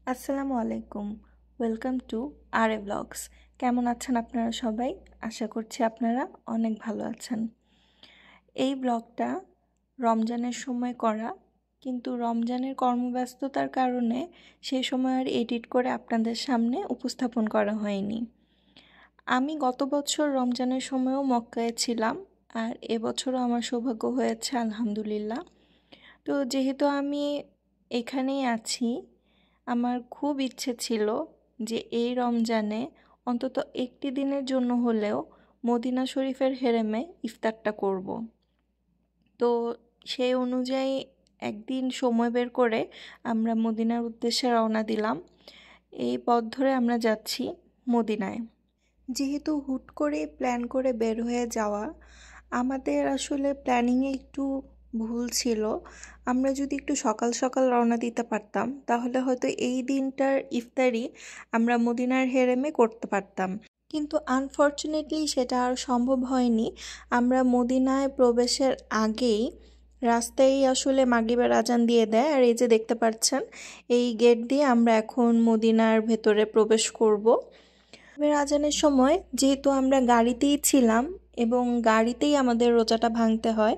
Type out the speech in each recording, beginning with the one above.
আসসালামু আলাইকুম। Welcome to R A blogs. কেমন আছেন আপনারা সবাই? আশা করছি আপনারা অনেক ভালো আছেন। এই ব্লগটা রমজানের সময় করা, কিন্তু রমজানের কর্মব্যস্ততার কারণে সেই সময় আর এডিট করে আপনাদের সামনে উপস্থাপন করা হয়নি। আমি গত বছর রমজানের সময়ও মক্কায় ছিলাম, আর এবছরও আমার সৌভাগ্য হয়েছে আলহামদুলিল্লাহ। তো যেহেতু আমি এখানেই আছি, আমার খুব ইচ্ছে ছিল যে এই রমজানে অন্তত একটি দিনের জন্য হলেও মদিনা শরীফের হেরেমে ইফতারটা করব। তো সেই অনুযায়ী একদিন সময় বের করে আমরা মদিনার উদ্দেশ্যে রওনা দিলাম। এই পথ ধরে আমরা যাচ্ছি মদিনায়। যেহেতু হুট করে প্ল্যান করে বের হয়ে যাওয়া, আমাদের আসলে প্ল্যানিংয়ে একটু ভুল ছিল। আমরা যদি একটু সকাল সকাল রওনা দিতে পারতাম তাহলে হয়তো এই দিনটার ইফতারি আমরা মদিনার হেরেমে করতে পারতাম, কিন্তু আনফর্চুনেটলি সেটা আর সম্ভব হয়নি। আমরা মদিনায় প্রবেশের আগেই রাস্তায় আসলে মাগরিবের আজান দিয়ে দেয়, আর এই যে দেখতে পাচ্ছেন এই গেট দিয়ে আমরা এখন মদিনার ভেতরে প্রবেশ করব। আজানের সময় যেহেতু আমরা গাড়িতেই ছিলাম এবং গাড়িতেই আমাদের রোজাটা ভাঙতে হয়,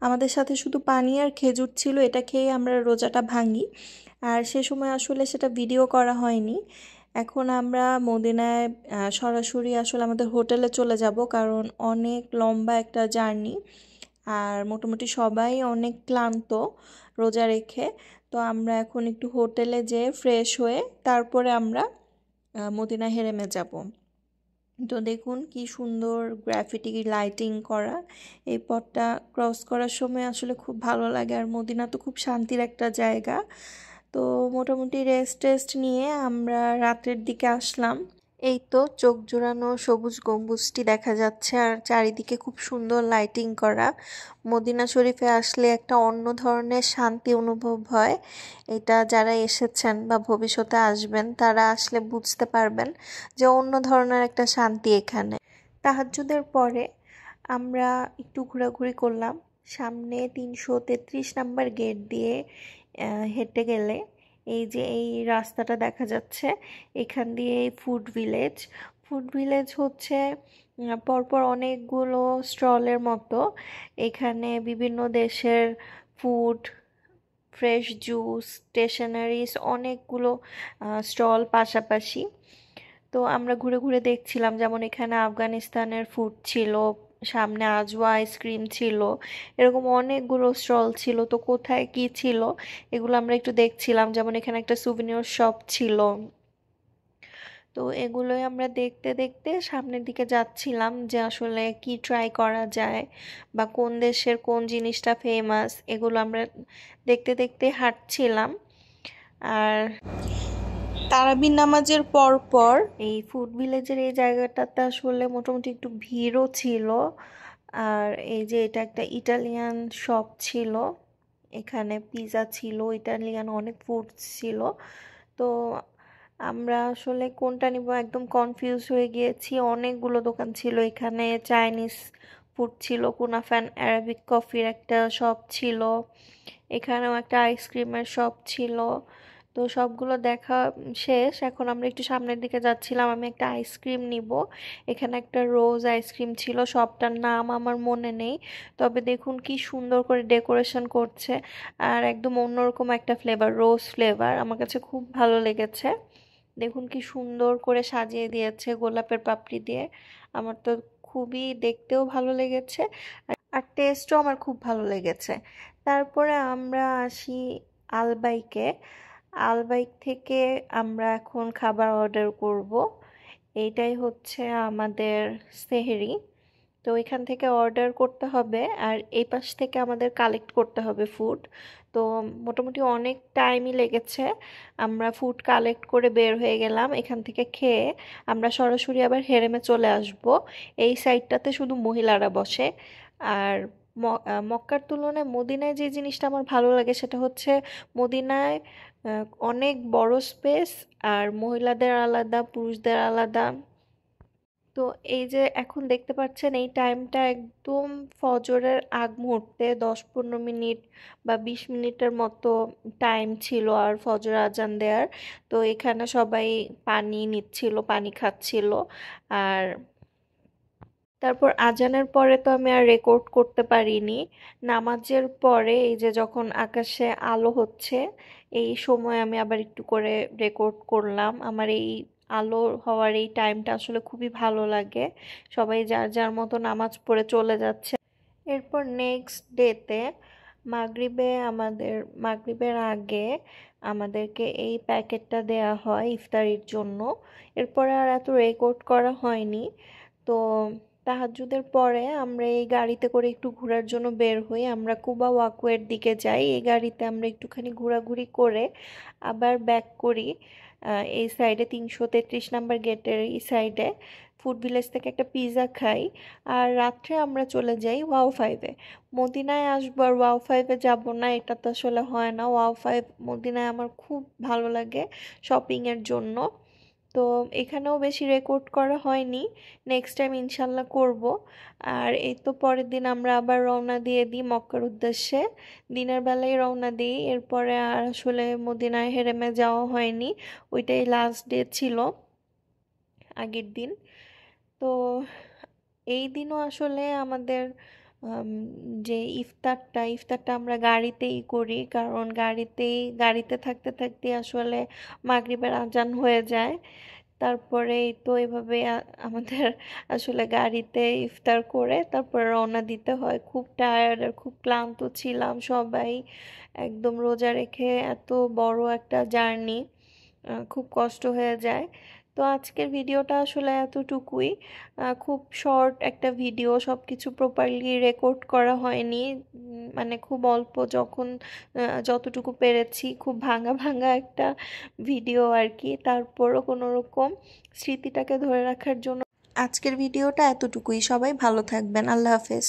আমাদের সাথে শুধু পানি আর খেজুর ছিল, এটা খেয়ে আমরা রোজাটা ভাঙি। আর সে সময় আসলে সেটা ভিডিও করা হয়নি। এখন আমরা মদিনায় সরাসরি আসলে আমাদের হোটেলে চলে যাব, কারণ অনেক লম্বা একটা জার্নি আর মোটামুটি সবাই অনেক ক্লান্ত রোজা রেখে। তো আমরা এখন একটু হোটেলে যেয়ে ফ্রেশ হয়ে তারপরে আমরা মদিনা হেরেমে যাব। তো দেখুন কি সুন্দর গ্রাফিটি লাইটিং করা। এই পথটা ক্রস করার সময় আসলে খুব ভালো লাগে, আর মদিনা তো খুব শান্তির একটা জায়গা। তো মোটামুটি রেস্ট নিয়ে আমরা রাতের দিকে আসলাম। এই তো চোখ জোড়ানো সবুজ গম্বুজটি দেখা যাচ্ছে, আর চারিদিকে খুব সুন্দর লাইটিং করা। মদিনা শরীফে আসলে একটা অন্য ধরনের শান্তি অনুভব হয়। এটা যারা এসেছেন বা ভবিষ্যতে আসবেন তারা আসলে বুঝতে পারবেন যে অন্য ধরনের একটা শান্তি এখানে। তাহাজ্জুদের পরে আমরা একটু ঘোরাঘুরি করলাম। সামনে 333 নাম্বার গেট দিয়ে হেঁটে গেলে এই যে এই রাস্তাটা দেখা যাচ্ছে, এখান দিয়ে ফুড ভিলেজ হচ্ছে পরপর অনেকগুলো স্টলের মতো। এখানে বিভিন্ন দেশের ফুড, ফ্রেশ জুস, স্টেশনারিজ অনেকগুলো স্টল পাশাপাশি। তো আমরা ঘুরে ঘুরে দেখছিলাম, যেমন এখানে আফগানিস্তানের ফুড ছিল, সামনে আজওয়া আইসক্রিম ছিল, এরকম অনেকগুলো স্টল ছিল। তো কোথায় কি ছিল এগুলো আমরা একটু দেখছিলাম, যেমন এখানে একটা সুভিনিয়র শপ ছিল। তো এগুলোই আমরা দেখতে দেখতে সামনের দিকে যাচ্ছিলাম যে আসলে কি ট্রাই করা যায় বা কোন দেশের কোন জিনিসটা ফেমাস, এগুলো আমরা দেখতে দেখতে হাঁটছিলাম। আর তারাবি নামাজের পর পর এই ফুড ভিলেজের এই জায়গাটাতে আসলে মোটামুটি একটু ভিড়ও ছিল। আর এই যে এটা একটা ইটালিয়ান শপ ছিল, এখানে পিৎজা ছিল, ইটালিয়ান অনেক ফুড ছিল। তো আমরা আসলে কোনটা নিব একদম কনফিউজ হয়ে গিয়েছি। অনেকগুলো দোকান ছিল এখানে, চাইনিজ ফুড ছিল, কুনাফান অ্যারাবিক কফির একটা শপ ছিল, এখানেও একটা আইসক্রিমের শপ ছিল। তো সবগুলো দেখা শেষ, এখন আমরা একটু সামনের দিকে যাচ্ছিলাম। আমি একটা আইসক্রিম নিব। এখানে একটা রোজ আইসক্রিম ছিল, শপটার নাম আমার মনে নেই, তবে দেখুন কি সুন্দর করে ডেকোরেশন করছে, আর একদম অন্যরকম একটা ফ্লেভার, রোজ ফ্লেভার, আমার কাছে খুব ভালো লেগেছে। দেখুন কি সুন্দর করে সাজিয়ে দিয়েছে গোলাপের পাপড়ি দিয়ে, আমার তো খুবই দেখতেও ভালো লেগেছে আর টেস্টও আমার খুব ভালো লেগেছে। তারপরে আমরা আসি আলবাইকে। আলবাইক থেকে আমরা এখন খাবার অর্ডার করব। এইটাই হচ্ছে আমাদের সেহরি। তো এখান থেকে অর্ডার করতে হবে আর এই পাশ থেকে আমাদের কালেক্ট করতে হবে ফুড। তো মোটামুটি অনেক টাইমই লেগেছে। আমরা ফুড কালেক্ট করে বের হয়ে গেলাম। এখান থেকে খেয়ে আমরা সরাসরি আবার হেরেমে চলে আসব। এই সাইডটাতে শুধু মহিলারা বসে। আর মক্কার তুলনায় মদিনায় যে জিনিসটা আমার ভালো লাগে সেটা হচ্ছে মদিনায় অনেক বড় স্পেস, আর মহিলাদের আলাদা পুরুষদের আলাদা। তো এই যে এখন দেখতে পাচ্ছেন এই টাইমটা একদম ফজরের আগ মুহূর্তে 10-15 মিনিট বা 20 মিনিটের মতো টাইম ছিল আর ফজর আজান দেওয়ার। তো এখানে সবাই পানি নিচ্ছিল, পানি খাচ্ছিল। আর তারপর আজানের পরে তো আমি আর রেকর্ড করতে পারিনি। নামাজের পরে এই যে যখন আকাশে আলো হচ্ছে এই সময় আমি আবার একটু করে রেকর্ড করলাম। আমার এই আলো হওয়ার এই টাইমটা আসলে খুবই ভালো লাগে। সবাই যার যার মতো নামাজ পড়ে চলে যাচ্ছে। এরপর নেক্সট ডেতে মাগরিবের আগে আমাদেরকে এই প্যাকেটটা দেয়া হয় ইফতারির জন্য। এরপরে আর এত রেকর্ড করা হয়নি। তো তাহাজ্জুদের পরে আমরা এই গাড়িতে করে একটু ঘোরার জন্য বের হই। আমরা কুবা ওয়াকওয়ের দিকে যাই। এই গাড়িতে আমরা একটুখানি ঘোরাঘুরি করে আবার ব্যাক করি এই সাইডে 333 নাম্বার গেটের এই সাইডে ফুড ভিলেজ থেকে একটা পিৎজা খাই। আর রাত্রে আমরা চলে যাই ওয়াও ফাইভে। মদিনায় আসবো আর ওয়াও ফাইভে যাবো না, এটা তো আসলে হয় না। ওয়াও ফাইভ মদিনায় আমার খুব ভালো লাগে শপিংয়ের জন্য। তো এখানেও বেশি রেকর্ড করা হয়নি, নেক্সট টাইম ইনশাল্লাহ করব। আর এই তো পরের দিন আমরা আবার রওনা দিয়ে দিই মক্কার উদ্দেশ্যে। দিনের বেলায় রওনা দিই, এরপরে আর আসলে মদিনায় হেরেমে যাওয়া হয়নি। ওইটাই লাস্ট ডে ছিল, আগের দিন। তো এই দিনও আসলে আমাদের আম, যে ইফতারটা আমরা গাড়িতেই করি, কারণ গাড়িতে থাকতে থাকতে আসলে মাগরিবের আজান হয়ে যায়। তারপরে এই তো এভাবে আমাদের আসলে গাড়িতে ইফতার করে তারপরে রওনা দিতে হয়। খুব টায়ার্ড আর খুব ক্লান্ত ছিলাম সবাই, একদম রোজা রেখে এত বড় একটা জার্নি, খুব কষ্ট হয়ে যায়। তো আজকের ভিডিওটা আসলে এতটুকুই, খুব শর্ট একটা ভিডিও, সব কিছু প্রপারলি রেকর্ড করা হয়নি। মানে খুব অল্প, যতটুকু পেরেছি, খুব ভাঙা ভাঙা একটা ভিডিও আর কি। তারপরও কোনো রকম স্মৃতিটাকে ধরে রাখার জন্য আজকের ভিডিওটা এতটুকুই। সবাই ভালো থাকবেন, আল্লাহ হাফেজ।